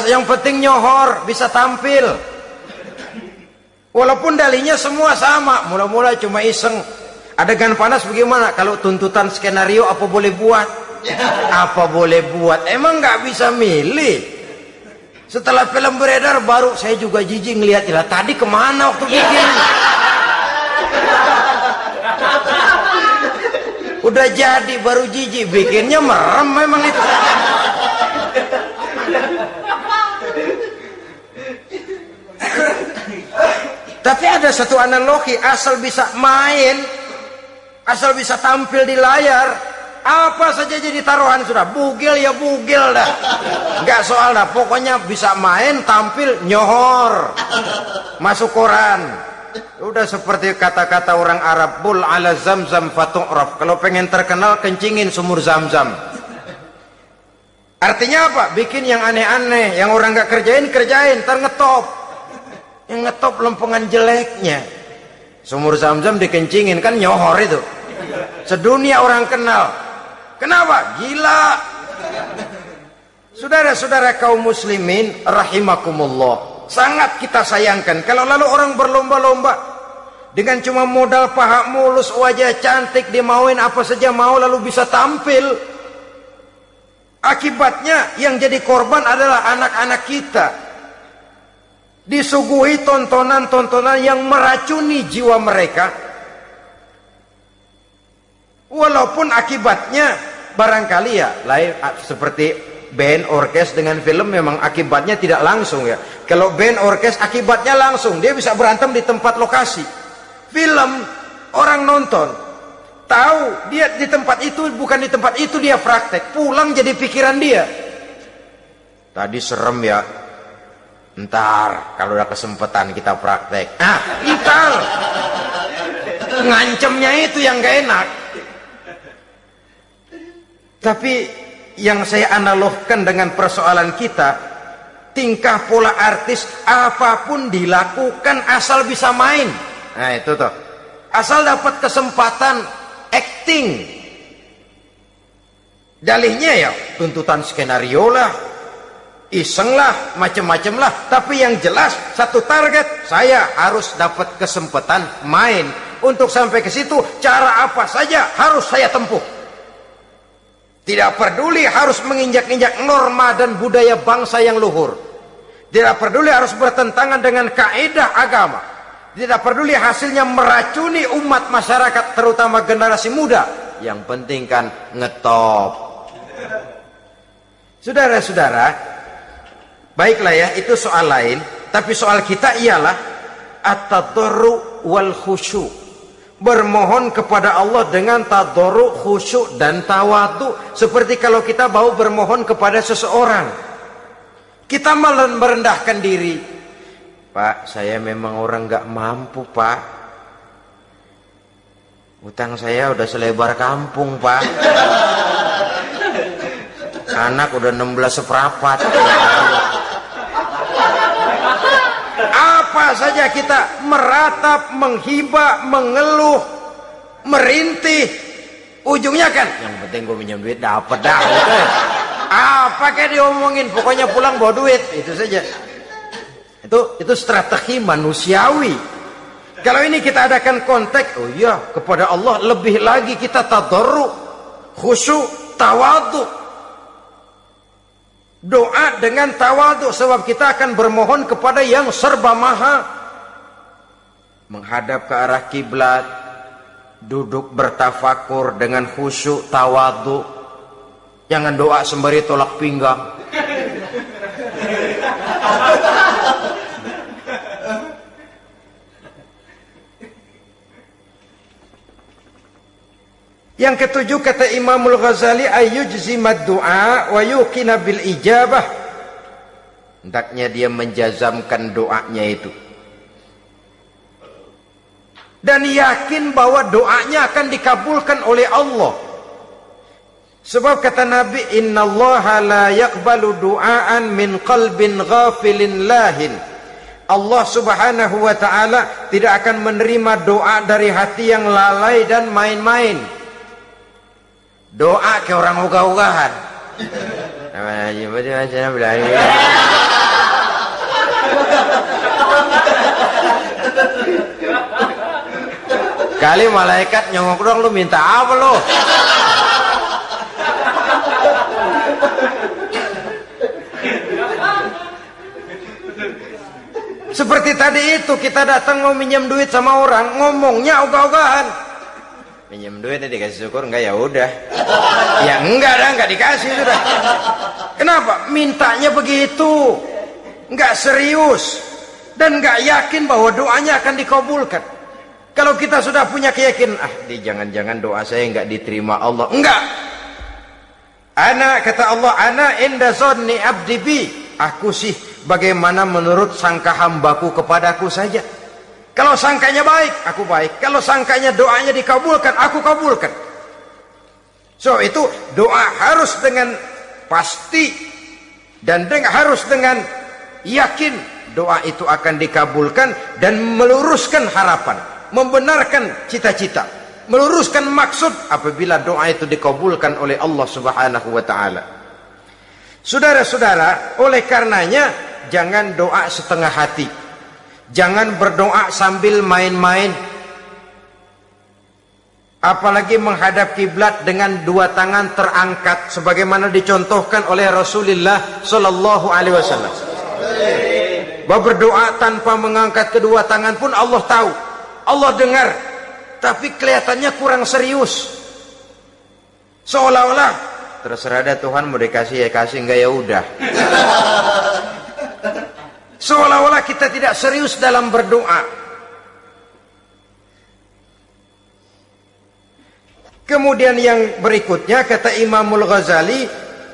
Yang penting nyohor, bisa tampil. Walaupun dalihnya semua sama, mula-mula cuma iseng. Adegan panas bagaimana? Kalau tuntutan skenario apa boleh buat? Apa boleh buat? Emang nggak bisa milih. Setelah film beredar baru saya juga jijik ngeliat, lah tadi kemana waktu bikin? Udah jadi baru jijik, bikinnya merem memang itu. Tapi ada satu analogi, asal bisa main, asal bisa tampil di layar, apa saja jadi taruhan sudah, bugil ya bugil dah, nggak soal dah, pokoknya bisa main, tampil, nyohor, masuk koran. Udah seperti kata-kata orang Arab, bul ala zamzam fatu'raf, kalau pengen terkenal kencingin sumur Zamzam. Artinya apa? Bikin yang aneh-aneh, yang orang nggak kerjain, ntar ngetop. Yang ngetop lempengan jeleknya. Sumur Zamzam dikencingin, kan nyohor itu. Sedunia orang kenal. Kenapa? Gila. Saudara-saudara kaum muslimin rahimakumullah. sangat kita sayangkan. Kalau lalu orang berlomba-lomba dengan cuma modal paha mulus, wajah cantik, dimauin apa saja mau, lalu bisa tampil. Akibatnya yang jadi korban adalah anak-anak kita. Disuguhi tontonan-tontonan yang meracuni jiwa mereka. Walaupun akibatnya barangkali ya lain, seperti band orkes dengan film memang akibatnya tidak langsung ya. Kalau band orkes akibatnya langsung, dia bisa berantem di tempat lokasi. Film orang nonton tahu dia di tempat itu, bukan di tempat itu dia praktek, pulang jadi pikiran dia, tadi serem ya, ntar kalau udah kesempatan kita praktek. Ntar ngancemnya itu yang gak enak. Tapi yang saya analogkan dengan persoalan kita, tingkah pola artis apapun dilakukan asal bisa main. Nah itu tuh, asal dapat kesempatan acting. Dalihnya ya tuntutan skenario lah, iseng lah, macem-macem lah. Tapi yang jelas satu target, saya harus dapat kesempatan main. Untuk sampai ke situ cara apa saja harus saya tempuh. Tidak peduli harus menginjak-injak norma dan budaya bangsa yang luhur. Tidak peduli harus bertentangan dengan kaidah agama. Tidak peduli hasilnya meracuni umat masyarakat, terutama generasi muda. Yang penting kan ngetop. Saudara-saudara, baiklah ya, itu soal lain. Tapi soal kita ialah at-tadarru wal khusyuk. Bermohon kepada Allah dengan tadarru, khusyuk dan tawadhu. Seperti kalau kita mau bermohon kepada seseorang, kita malah merendahkan diri. Pak, saya memang orang gak mampu Pak. Utang saya udah selebar kampung Pak. Anak udah 16 seperempat. Apa saja kita meratap, menghibah, mengeluh, merintih, ujungnya kan yang penting gue minjem duit dapat dah gitu. Apa kayak diomongin, pokoknya pulang bawa duit, itu saja. Itu strategi manusiawi. Kalau ini kita adakan konteks, oh iya, kepada Allah lebih lagi kita tadarru, khusyuk, tawadhu. Doa dengan tawadhu, sebab kita akan bermohon kepada yang serba maha. Menghadap ke arah kiblat, duduk bertafakur dengan khusyuk, tawadhu. Jangan doa sembari tolak pinggang. Yang ketujuh, kata Imamul Ghazali, ayyujzimad du'a wa yuqina bil ijabah. Hendaknya dia menjazamkan doanya itu dan yakin bahwa doanya akan dikabulkan oleh Allah. Sebab kata Nabi, innallaha la yaqbalu du'aan min qalbin ghafilin lahin. Allah subhanahu wa ta'ala tidak akan menerima doa dari hati yang lalai dan main-main. Doa ke orang ogah-ogahan. Kali malaikat nyongok dong, lu minta apa lu? Seperti tadi itu, kita datang mau minjem duit sama orang, ngomongnya ogah-ogahan. Minjem duitnya dikasih syukur, enggak ya udah. Ya enggak dah, enggak dikasih sudah. Kenapa? Mintanya begitu, enggak serius dan enggak yakin bahwa doanya akan dikabulkan. Kalau kita sudah punya keyakinan, jangan-jangan doa saya enggak diterima Allah. Enggak. Kata Allah, ana inda zanni abdi bi. Aku sih bagaimana menurut sangka hambaku kepadaku saja. Kalau sangkanya baik, aku baik. Kalau sangkanya doanya dikabulkan, aku kabulkan. So itu doa harus dengan pasti dan harus dengan yakin doa itu akan dikabulkan dan meluruskan harapan, membenarkan cita-cita, meluruskan maksud apabila doa itu dikabulkan oleh Allah Subhanahu wa taala. Saudara-saudara, oleh karenanya jangan doa setengah hati. Jangan berdoa sambil main-main. Apalagi menghadap kiblat dengan dua tangan terangkat sebagaimana dicontohkan oleh Rasulullah sallallahu alaihi wasallam. Bahwa berdoa tanpa mengangkat kedua tangan pun Allah tahu, Allah dengar, tapi kelihatannya kurang serius. Seolah-olah terserah ada Tuhan, mau dikasih ya kasih, enggak ya udah. Seolah-olah kita tidak serius dalam berdoa. Kemudian yang berikutnya kata Imamul Ghazali,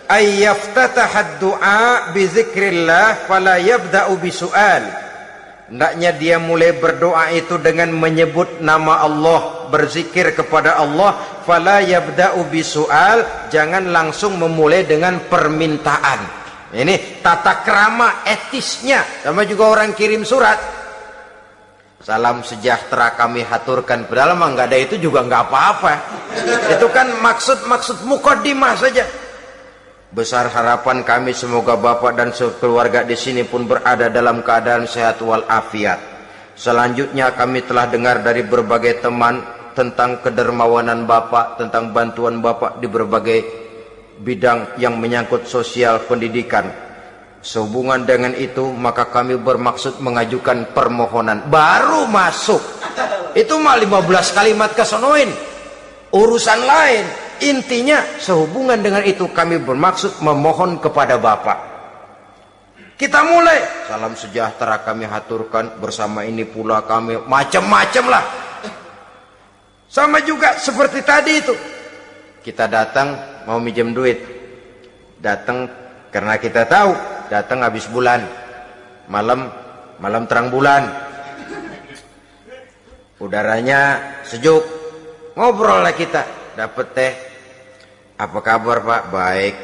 ayyaftataha du'a bi zikrillah fala yabda'u bi su'al. Hendaknya dia mulai berdoa itu dengan menyebut nama Allah, berzikir kepada Allah, fala yabda'u bi su'al, jangan langsung memulai dengan permintaan. Ini tata krama etisnya. Sama juga orang kirim surat, salam sejahtera kami haturkan, padahal mah nggak ada itu juga nggak apa-apa. Itu kan maksud mukaddimah saja. Besar harapan kami semoga Bapak dan sekeluarga di sini pun berada dalam keadaan sehat walafiat. Selanjutnya kami telah dengar dari berbagai teman tentang kedermawanan Bapak, tentang bantuan Bapak di berbagai bidang yang menyangkut sosial pendidikan. Sehubungan dengan itu maka kami bermaksud mengajukan permohonan. Baru masuk itu mah 15 kalimat kesonoin, urusan lain. Intinya sehubungan dengan itu kami bermaksud memohon kepada Bapak. Kita mulai, salam sejahtera kami haturkan, bersama ini pula kami, macam-macam lah. Sama juga seperti tadi itu, kita datang mau minjem duit, datang karena kita tahu datang habis bulan, malam terang bulan, udaranya sejuk, ngobrol lah kita, dapet teh. Apa kabar Pak? Baik.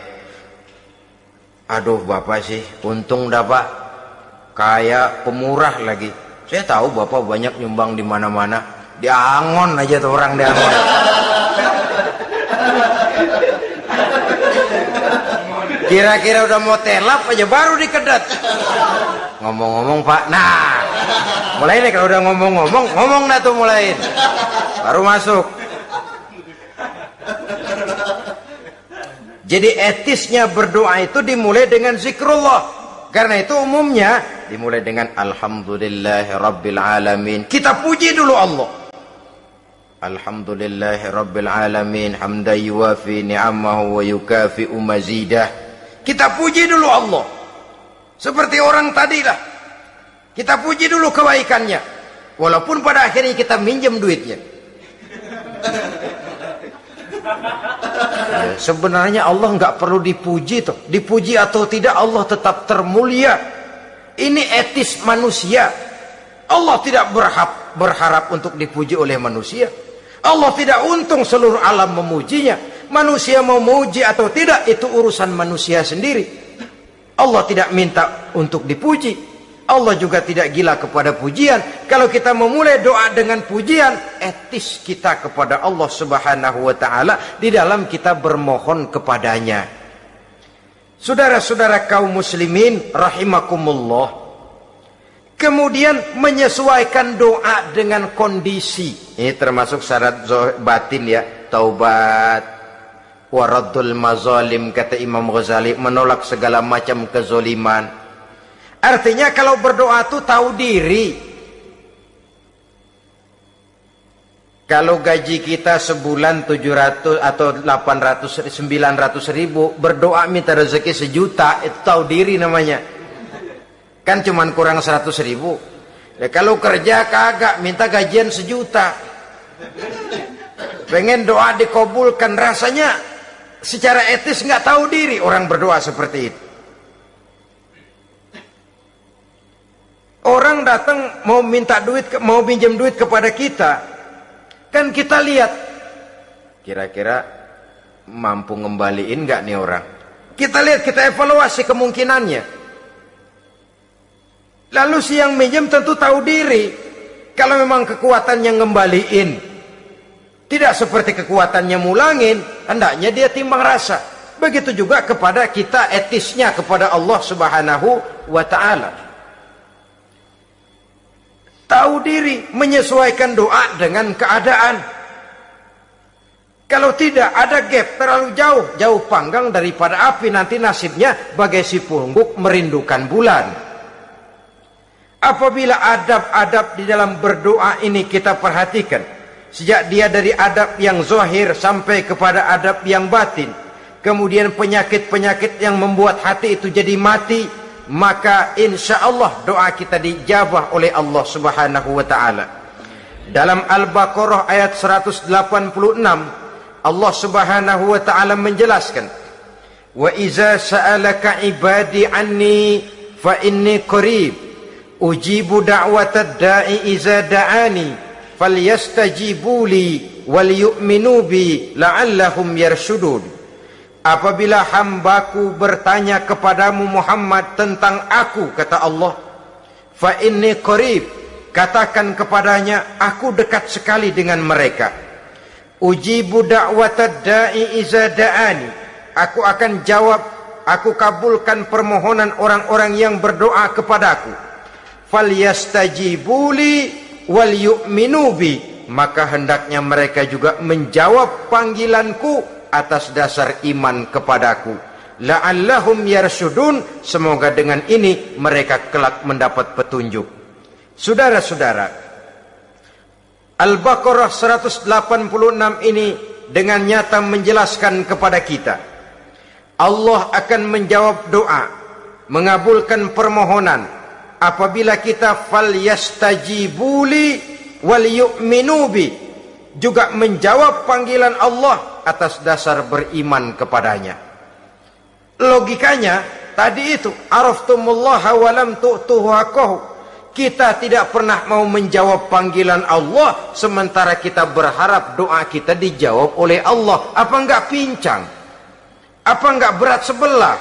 Aduh Bapak sih untung dah Pak, kayak pemurah lagi. Saya tahu Bapak banyak nyumbang di mana-mana. Di Angon aja tuh orang di Angon. Kira-kira udah mau telap aja baru dikedat. Ngomong-ngomong Pak, nah mulai nih kalau udah ngomong dah tuh mulai, baru masuk. Jadi etisnya berdoa itu dimulai dengan zikrullah. Karena itu umumnya dimulai dengan alhamdulillahirabbil alamin. Kita puji dulu Allah. Alhamdulillahirabbil alamin hamdan yuwafi ni'amahu wa yukafi'u mazidah. Kita puji dulu Allah. Seperti orang tadi lah. Kita puji dulu kebaikannya. Walaupun pada akhirnya kita minjem duitnya. Ya, sebenarnya Allah nggak perlu dipuji toh. Dipuji atau tidak Allah tetap termulia. Ini etis manusia. Allah tidak berharap untuk dipuji oleh manusia. Allah tidak untung seluruh alam memujinya. Manusia mau memuji atau tidak itu urusan manusia sendiri. Allah tidak minta untuk dipuji. Allah juga tidak gila kepada pujian. Kalau kita memulai doa dengan pujian, etis kita kepada Allah Subhanahu wa taala di dalam kita bermohon kepadanya. Saudara-saudara kaum muslimin rahimakumullah. Kemudian menyesuaikan doa dengan kondisi. Ini termasuk syarat batin ya, taubat, waraddul mazalim kata Imam Ghazali, menolak segala macam kezoliman. Artinya kalau berdoa itu tahu diri. Kalau gaji kita sebulan 700 atau 800 900 ribu, berdoa minta rezeki 1 juta, itu tahu diri namanya. Kan cuman kurang 100 ribu. Ya, kalau kerja kagak minta gajian 1 juta. Pengen doa dikabulkan, rasanya secara etis nggak tahu diri orang berdoa seperti itu. Orang datang mau minta duit, mau pinjam duit kepada kita, kan kita lihat kira-kira mampu ngembaliin nggak nih orang. Kita lihat, kita evaluasi kemungkinannya. Lalu si yang minjem tentu tahu diri. Kalau memang kekuatannya ngembaliin tidak seperti kekuatannya mulangin, hendaknya dia timbang rasa. Begitu juga kepada kita etisnya kepada Allah Subhanahu wa ta'ala. Tahu diri, menyesuaikan doa dengan keadaan. Kalau tidak, ada gap terlalu jauh panggang daripada api, nanti nasibnya bagai si pungguk merindukan bulan. Apabila adab-adab di dalam berdoa ini kita perhatikan, sejak dia dari adab yang zahir sampai kepada adab yang batin, kemudian penyakit-penyakit yang membuat hati itu jadi mati, maka insya Allah doa kita dijabah oleh Allah Subhanahu wa ta'ala. Dalam Al-Baqarah ayat 186, Allah Subhanahu wa ta'ala menjelaskan, wa iza sa'alaka ibadi anni fa inni qarib ujibu da'watad da'i iza da'ani falyastajibu li wal yu'minu bi la'allahum yarshudun. Apabila hambaku bertanya kepadamu Muhammad tentang aku, kata Allah, fa inni qarib, katakan kepadanya, aku dekat sekali dengan mereka. Ujibu da'watad da'i iza da'ani, aku akan jawab, aku kabulkan permohonan orang-orang yang berdoa kepadaku. Falyastajibu li wal yu'minu bi, maka hendaknya mereka juga menjawab panggilanku atas dasar iman kepadaku. La'allahum yarshudun, semoga dengan ini mereka kelak mendapat petunjuk. Saudara-saudara, Al-Baqarah 186 ini dengan nyata menjelaskan kepada kita, Allah akan menjawab doa, mengabulkan permohonan apabila kita falyastajibuli wal yu'minu bi, juga menjawab panggilan Allah atas dasar beriman kepadanya. Logikanya tadi itu, araftumullaha wa lam tu'tuhu haqqahu. Kita tidak pernah mau menjawab panggilan Allah sementara kita berharap doa kita dijawab oleh Allah. Apa enggak pincang? Apa enggak berat sebelah?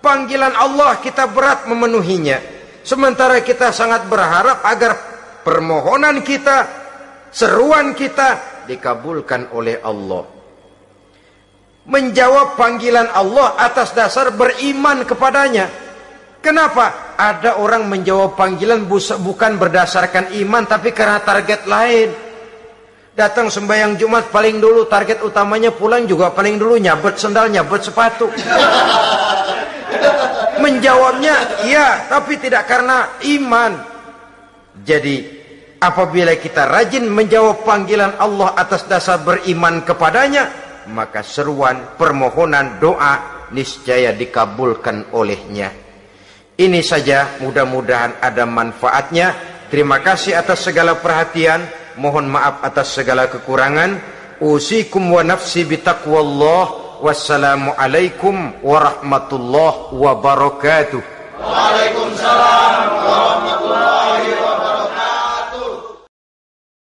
Panggilan Allah kita berat memenuhinya, sementara kita sangat berharap agar permohonan kita, seruan kita dikabulkan oleh Allah. Menjawab panggilan Allah atas dasar beriman kepadanya. Kenapa? Ada orang menjawab panggilan bukan berdasarkan iman, tapi karena target lain. Datang sembahyang Jumat paling dulu, target utamanya pulang juga paling dulu nyabet sendal, nyabet sepatu. Menjawabnya iya, tapi tidak karena iman. Jadi apabila kita rajin menjawab panggilan Allah atas dasar beriman kepadanya, maka seruan, permohonan, doa niscaya dikabulkan olehnya. Ini saja, mudah-mudahan ada manfaatnya. Terima kasih atas segala perhatian, mohon maaf atas segala kekurangan. Usikum wa nafsi bitaqwallah. Wassalamualaikum warahmatullahi wabarakatuh. Waalaikumsalam warahmatullahi